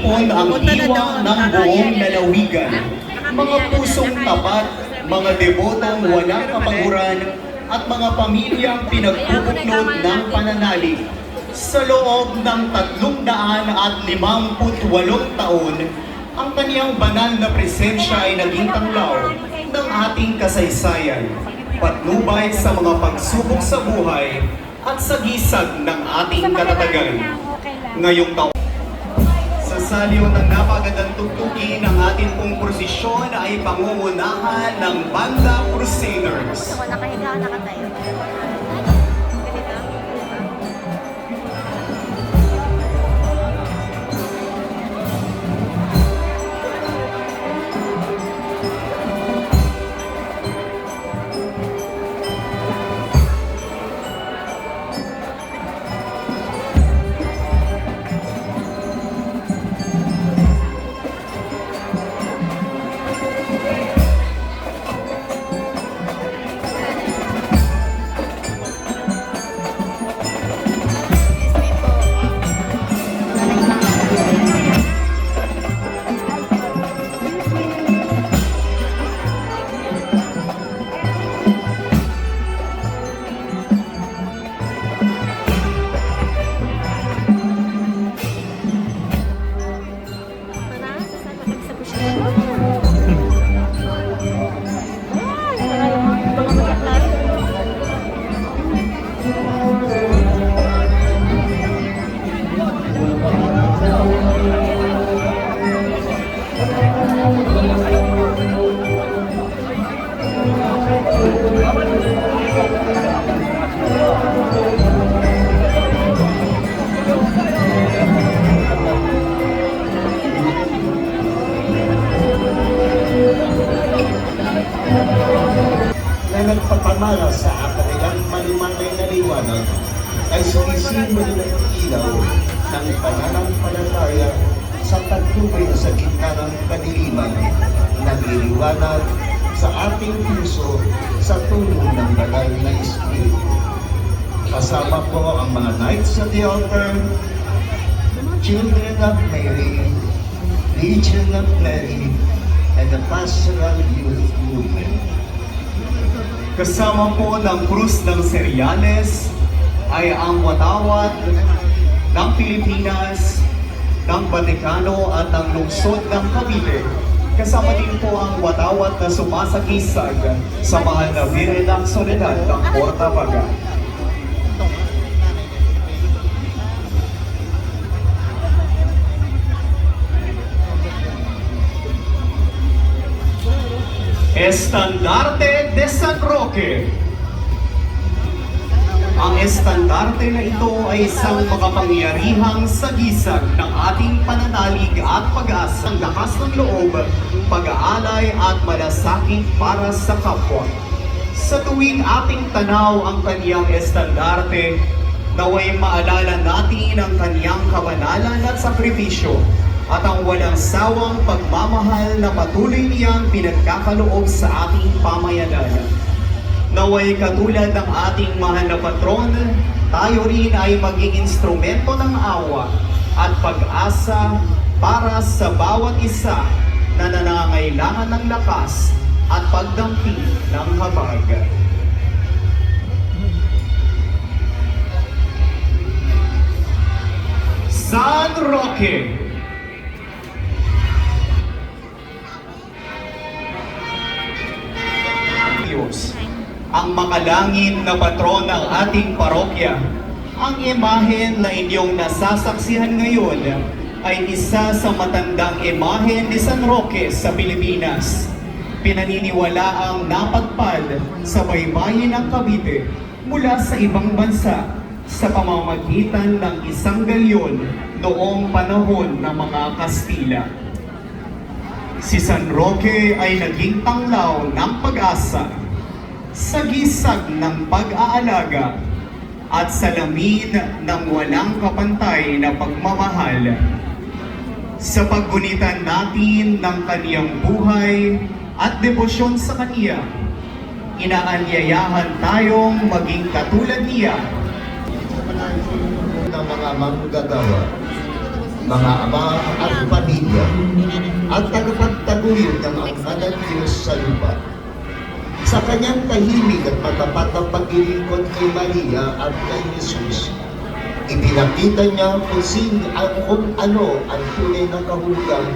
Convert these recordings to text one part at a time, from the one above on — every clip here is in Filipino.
nag-iipon ang diwa ng buong lalawigan. Mga pusong tapat, mga debotong walang kapaguran, at mga pamilyang pinagpupuklod ng pananalig. Sa loob ng 358 taon, ang kaniyang banal na presensya ay naging tanglaw ng ating kasaysayan, patnubay sa mga pagsubok sa buhay at sa gisag ng ating katatagan. Ngayong taon, sa saliw ng napagandang tugtugin ng ating pong prosesyon ay pangungunahan ng Banda Crusaders. Nakahiga, nakatayo. Na nagpapamala sa kanilang malimanay na liwanag ay sumisimbolo ng ilaw ng pananampalataya sa pagtubay sa gitna ng kadiliman na nililiwanag sa ating puso sa tulong ng banal na Espiritu. Kasama po ang mga Knights of the Altar, Children of Mary, Legion of Mary, and the Pastoral Youth Movement. Kasama po ng Krus ng Seriales ay ang watawat ng Pilipinas, ng Vatikano at ng lungsod ng Cavite. Kasama din po ang watawat na sumasagisag sa mahal na Virgen ng Soledad ng Porta Baga. Estandarte de San Roque. Ang estandarte na ito ay isang makapangyarihang sagisag ng ating pananalig at pag-asa, ang lakas ng loob, pag-aalay at malasakit para sa kapwa. Sa tuwing ating tanaw ang kaniyang estandarte, naway maalala natin ang kaniyang kabanalan at sakripisyo at ang walang sawang pagmamahal na patuloy niyang pinagkakaloob sa ating pamayanan. Naway katulad ng ating mahal na patron, tayo rin ay maging instrumento ng awa at pag-asa para sa bawat isa na nangangailangan ng lakas at pagdampi ng habag. San Roque. Ang makalangit na patron ng ating parokya. Ang imahen na inyong nasasaksihan ngayon ay isa sa matandang imahen ni San Roque sa Pilipinas. Pinaniniwala ang napagpad sa baybayin ng Cavite mula sa ibang bansa sa pamamagitan ng isang galyon noong panahon ng mga Kastila. Si San Roque ay naging tanglaw ng pag-asa, sagisag ng pag-aalaga at salamin ng walang kapantay na pagmamahal. Sa paggunitan natin ng kaniyang buhay at debosyon sa kaniya, inaanyayahan tayong maging katulad niya ng mga manggagawa mga ama at pamilya, at tagapagtaguyod ng angkan ng Diyos sa lupa. Sa kanyang tahimik at matapat na paglilingkod kay Maria at kay Jesus, ipinakita niya kung ano ang tunay na kahulugang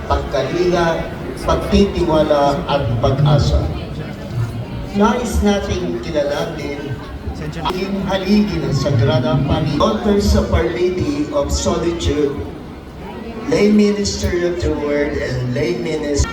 pagkalinga, pagtitiwala at pag-asa. Nais nating kilalanin ang haligi ng Sagrada Familia, Daughters of Our Lady of Solitude, Lay Minister of the Word and Lay Minister.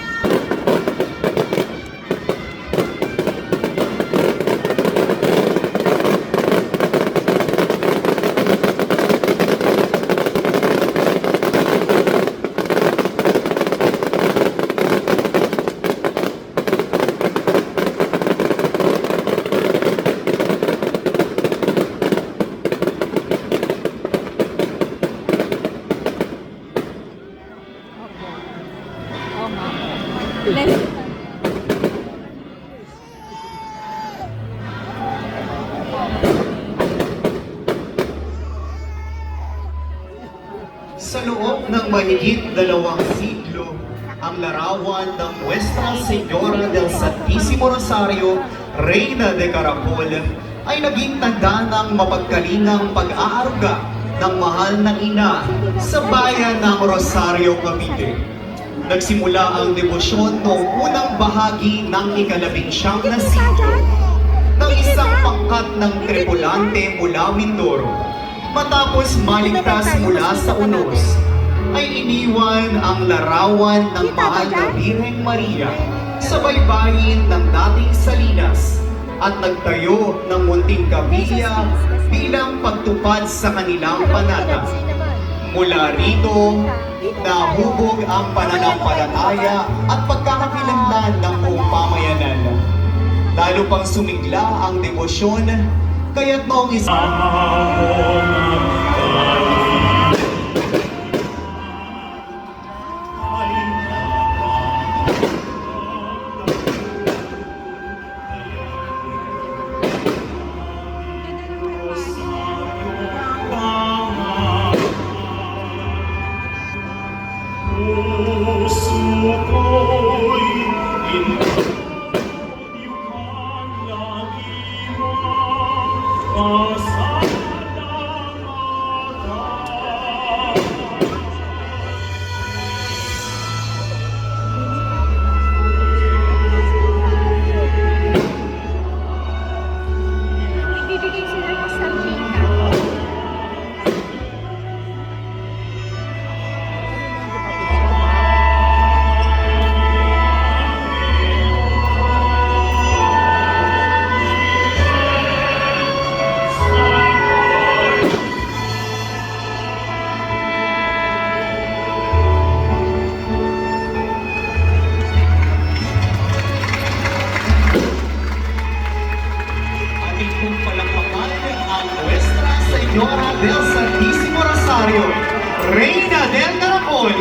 Sa loob ng mahigit 2 siglo, ang larawan ng Nuestra Señora del Santísimo Rosario, Reina de Caracol, ay naging tanda ng mapagkalingang pag-aaruga ng mahal na ina sa bayan ng Rosario, Cavite. Nagsimula ang debosyon noong unang bahagi ng ika-19 na siglo ng isang pangkat ng tripulante mula Mindoro. Matapos maligtas mula sa unos, ay iniwan ang larawan ng mahal na Birheng Maria sa baybayin ng dating Salinas at nagtayo ng munting kapilya bilang pagtupad sa kanilang panata. Mula rito, nahubog ang pananampalataya at pagkakakilanlan ng buong pamayanan. Lalo pang sumigla ang debosyon, kaya't noong Ibibigay sila ng sarjika. ating kong palakpakan ang Nuestra Señora del Santísimo Rosario, Reina del Caracol.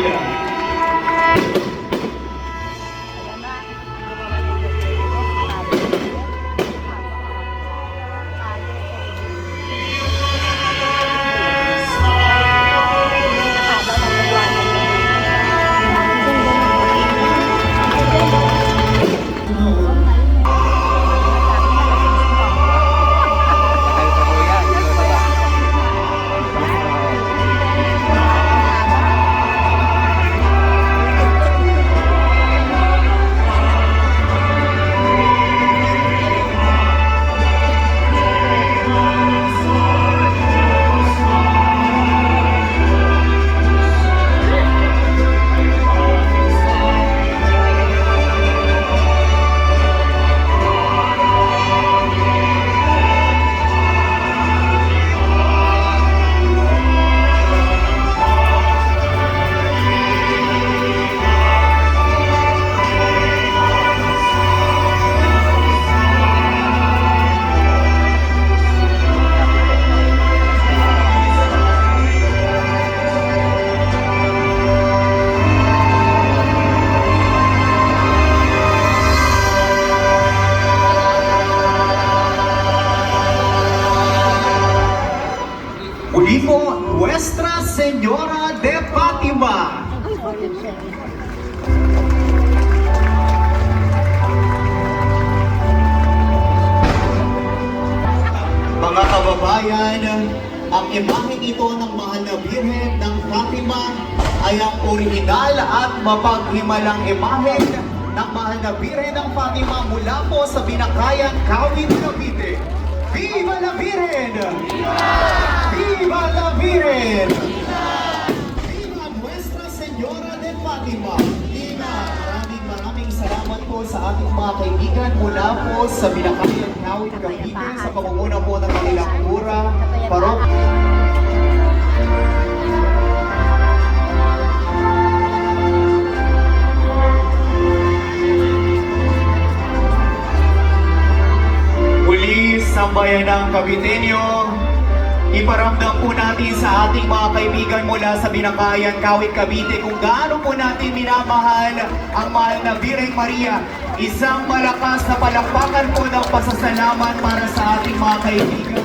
Mga kababayan, ang imaheng ito ng mahal na Birhen ng Fatima ay ang orihinal at mapaghimalang imahen ng mahal na Birhen ng Fatima mula po sa Binakayan, Kawit, Cavite. Viva la Virgen! Viva la Virgen! Viva Nuestra Señora de Fatima! Viva! Maraming salamat po sa ating mga kaibigan mula po sa Binakayan, Kawit, Cavite sa pamumuno po ng kanilang pura, parok. Muli sa bayanang Caviteño, iparamdam po natin sa ating mga kaibigan mula sa Binakayan, Kawit, Cavite kung gaano po natin minamahal ang mahal na Birheng Maria. Isang malakas na palakpakan po ng pasasalamat para sa ating mga kaibigan.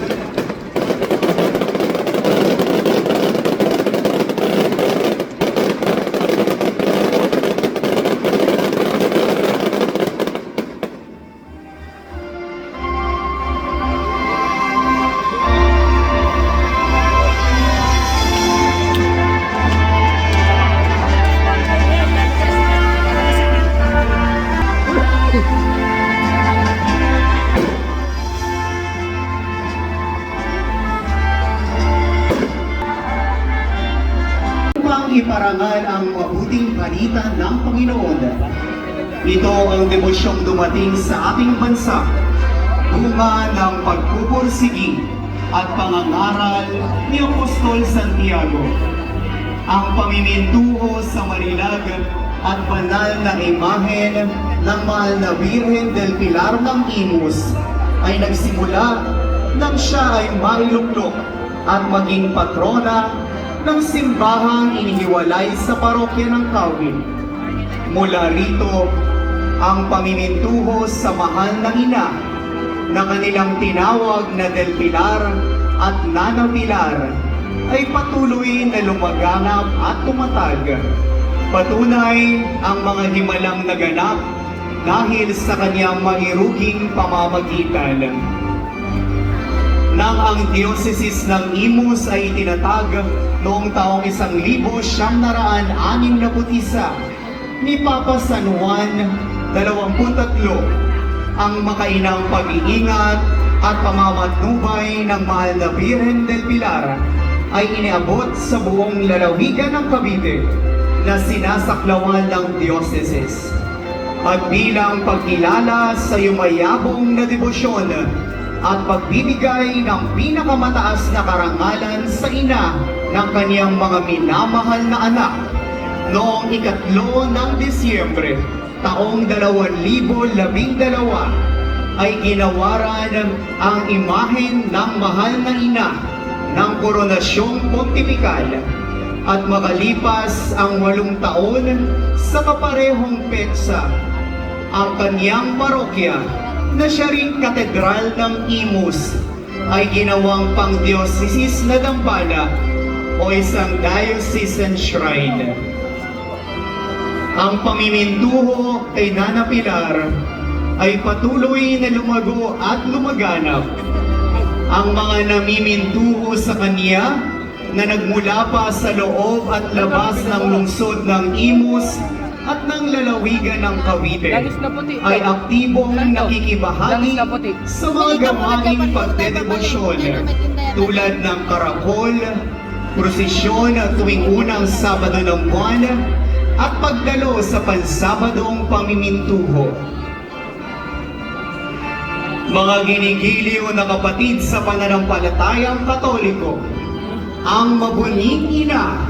Iparangal ang mabuting balita ng Panginoon. Ito ang demosyong dumating sa ating bansa, bunga ng pagpupursigi at pangangaral ni Apostol Santiago. Ang pamimintuho sa marilag at banal na imahen ng mahal na Birhen del Pilar ng Imus ay nagsimula nang siya ay mailuklok at maging patrona ng simbahang inihiwalay sa parokya ng Kawit. Mula rito, ang pamimintuho sa mahal na ina na kanilang tinawag na Del Pilar at Nana Pilar ay patuloy na lumaganap at tumatag. Patunay ang mga himalang naganap dahil sa kanyang mahiruging pamamagitan. Nang ang Dioceses ng Imus ay itinatag noong taong 1961 ni Papa San Juan 23, ang makainang pag-iingat at pamamatnubay ng mahal na Birhen del Pilar ay iniabot sa buong lalawigan ng Cavite na sinasaklawan ng Dioceses. At bilang pagkilala sa yumayabong na debosyon at pagbibigay ng pinakamataas na karangalan sa ina ng kaniyang mga minamahal na anak, noong 3 ng Disyembre, taong 2012 ay ginawaran ang imahen ng mahal na ina ng koronasyong pontifikal at makalipas ang 8 taon sa kaparehong petsa, ang kaniyang parokya na siya ring katedral ng Imus ay ginawang pang-dioceses na dambana o isang diocesan shrine. Ang pamimintuho kay Nana Pilar ay patuloy na lumago at lumaganap. Ang mga namimintuho sa kanya na nagmula pa sa loob at labas ng lungsod ng Imus at ng lalawigan ng Cavite ay aktibong nakikibahagi sa mga gawaing pagdedebosyon tulad ng karakol, prosesyon tuwing unang Sabado ng buwan at pagdalo sa pansabadong pamimintuho. Mga ginigiliw na kapatid sa pananampalatayang Katoliko, ang mabuning ina,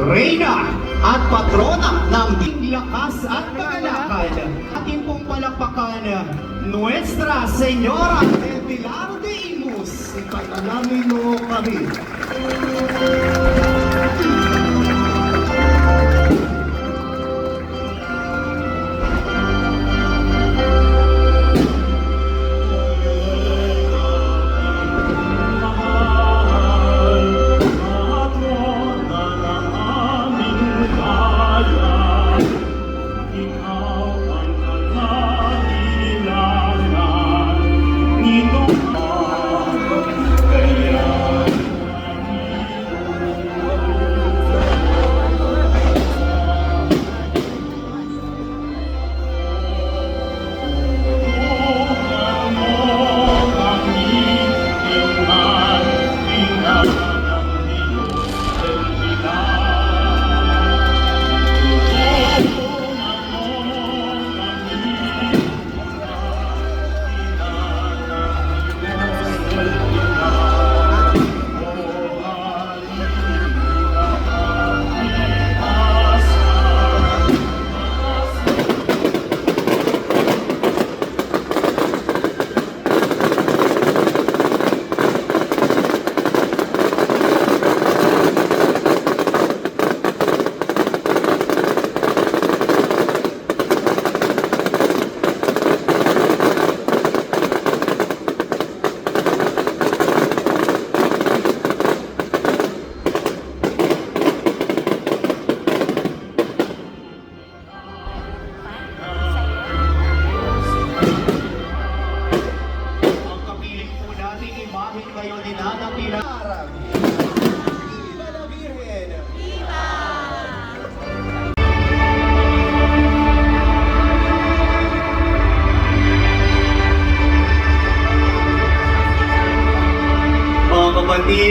reyna at patrona ng lakas at kagalakan, ating pong palakpakan, Nuestra Señora del Pilar de Imus. Ipatalangin mo kami.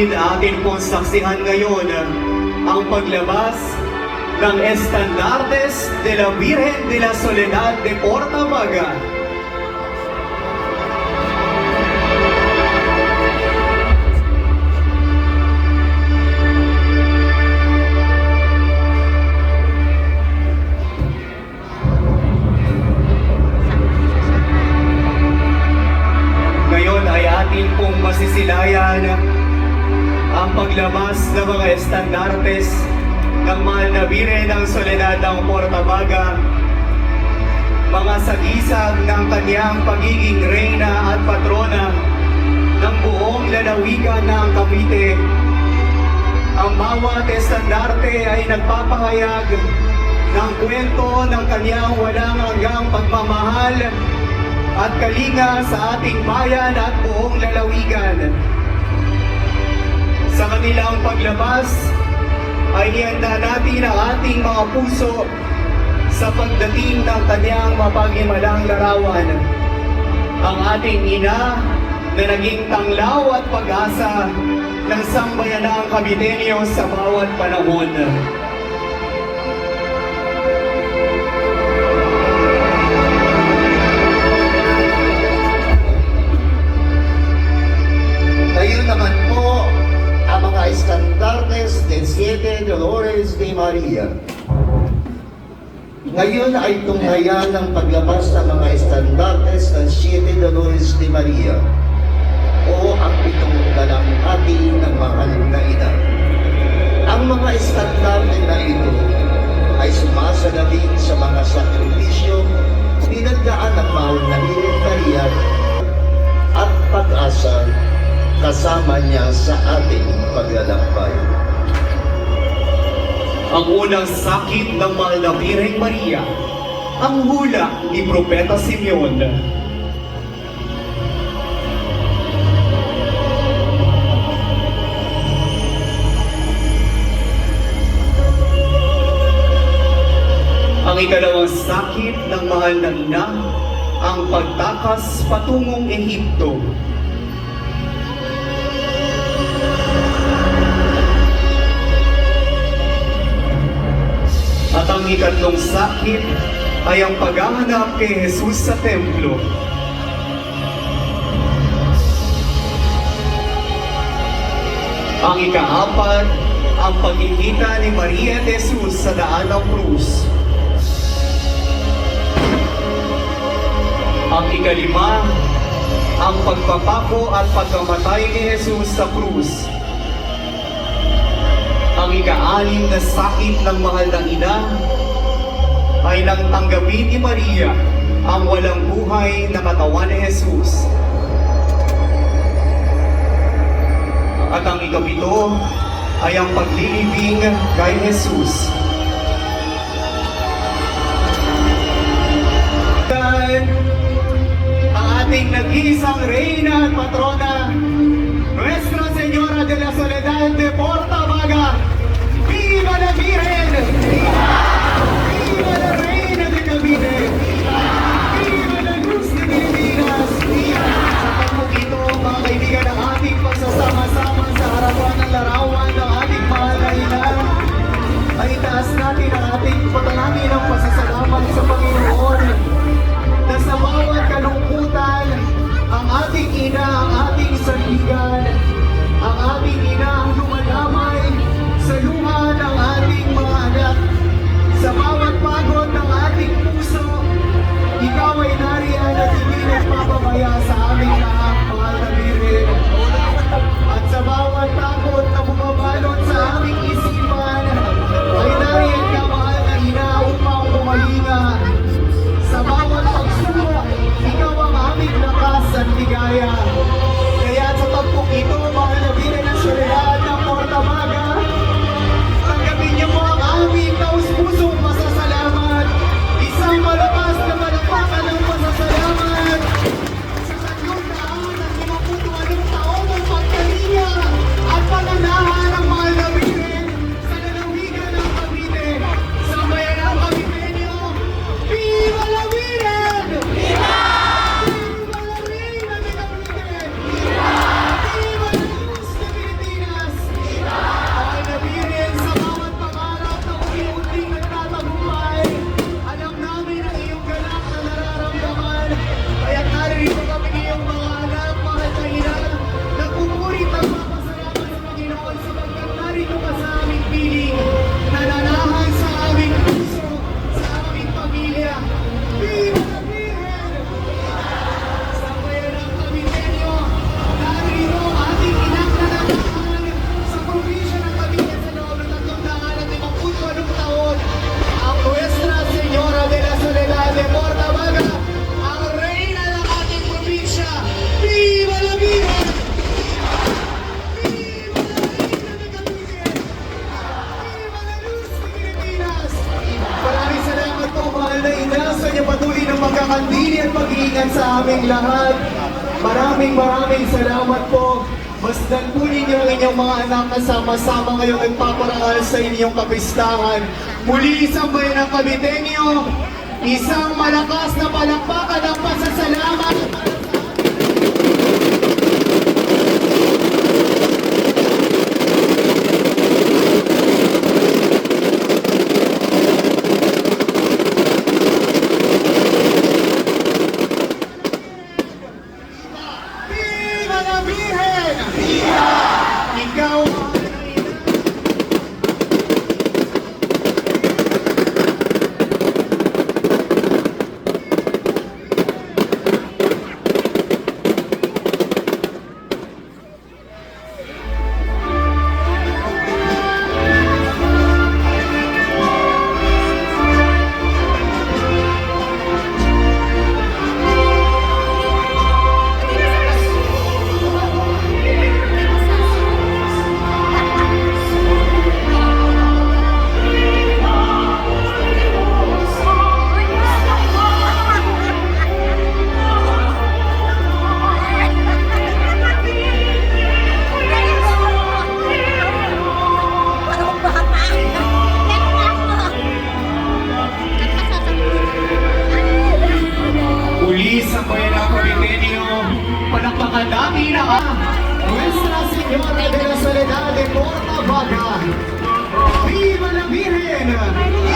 kapatid, atin pong saksihan ngayon ang paglabas ng Estandartes de la Virgen de la Soledad de Portabaga. Ngayon ay atin pong masisilayan ang paglabas ng mga estandartes ng mahal na Birhen ng Soledad ng Portabaga, mga sagisag ng kanyang pagiging reyna at patrona ng buong lalawigan ng Cavite. Ang bawat estandarte ay nagpapahayag ng kwento ng kanyang walang hanggang pagmamahal at kalinga sa ating bayan at buong lalawigan. Sa kanilang paglabas, ay ihanda natin ang ating mga puso sa pagdating ng kanyang mapaghimalang larawan. Ang ating ina na naging tanglaw at pag-asa ng sambayanang Caviteño sa bawat panahon. Ngayon naman po, ang mga estandartes del Siete Dolores de Maria. Ngayon ay tunghayan ng paglabas ng mga estandartes ng Siete Dolores de Maria o ang pitong dalamhati ng mahal na ina. Ang mga estandarte na ito ay sumasalamin sa mga sakripisyo pinagdaan ng mahal na Birhen Maria at pag-asa kasama niya sa ating paglalakbay. Ang unang sakit ng mahal na Birhen Maria, ang hula ni Propeta Simeon. Ang ikalawang sakit ng mahal na ina, ang pagtakas patungong Ehipto. At ang ikatlong sakit ay ang paghahanap kay Jesus sa templo. Ang ikaapat, ang pagkikita ni Maria at Jesus sa daan ng krus. Ang ikalima, ang pagpapako at pagkamatay ni Jesus sa krus. Ang ika-anim na sakit ng mahal ng ina ay nang tanggapin ni Maria ang walang buhay na katawan ni Jesus. At ang ikapito ay ang paglilibing kay Jesus. Ang ating nag-iisang reyna at patrona, Nuestra Señora de la Soledad de Portabaga. ¡Viva la Virgen! ¡Viva la Reina de Cavite! ¡Viva la luz de Pilipinas! Sa pagpukito, mga kaibigan, ng ating pagsasama-sama sa harapan ng larawan ng ating mahal na ina, ay itaas natin ang ating patalangin ng pasasalamat sa Panginoon na sa bawat kalungkutan, ang ating ina, ang ating sandigan, ang ating ina ang lumalamay sa luha ng ating mga anak. Sa bawat pagod ng ating puso, ikaw ay nariyan at hindi nagpapabaya sa aming lahat, mahal na Birhen. At sa bawat takot na bumabalot sa aming isipan, ay nariyan ka, mahal na pagkakandili at pag-iingat sa aming lahat. Maraming salamat po. Masdan po ninyo ang inyong mga anak na sama-sama ngayong nagpaparangal sa inyong kapistahan. Muli isang bayan ng Caviteño, isang malakas na palakpakan ng pasasalamat. Viva la Virgen! Viva! Ikaw Uli sa bayan ng Caviteño, palakpakan natin ang Nuestra Señora de la Soledad de Portabaga. Viva la Virgen!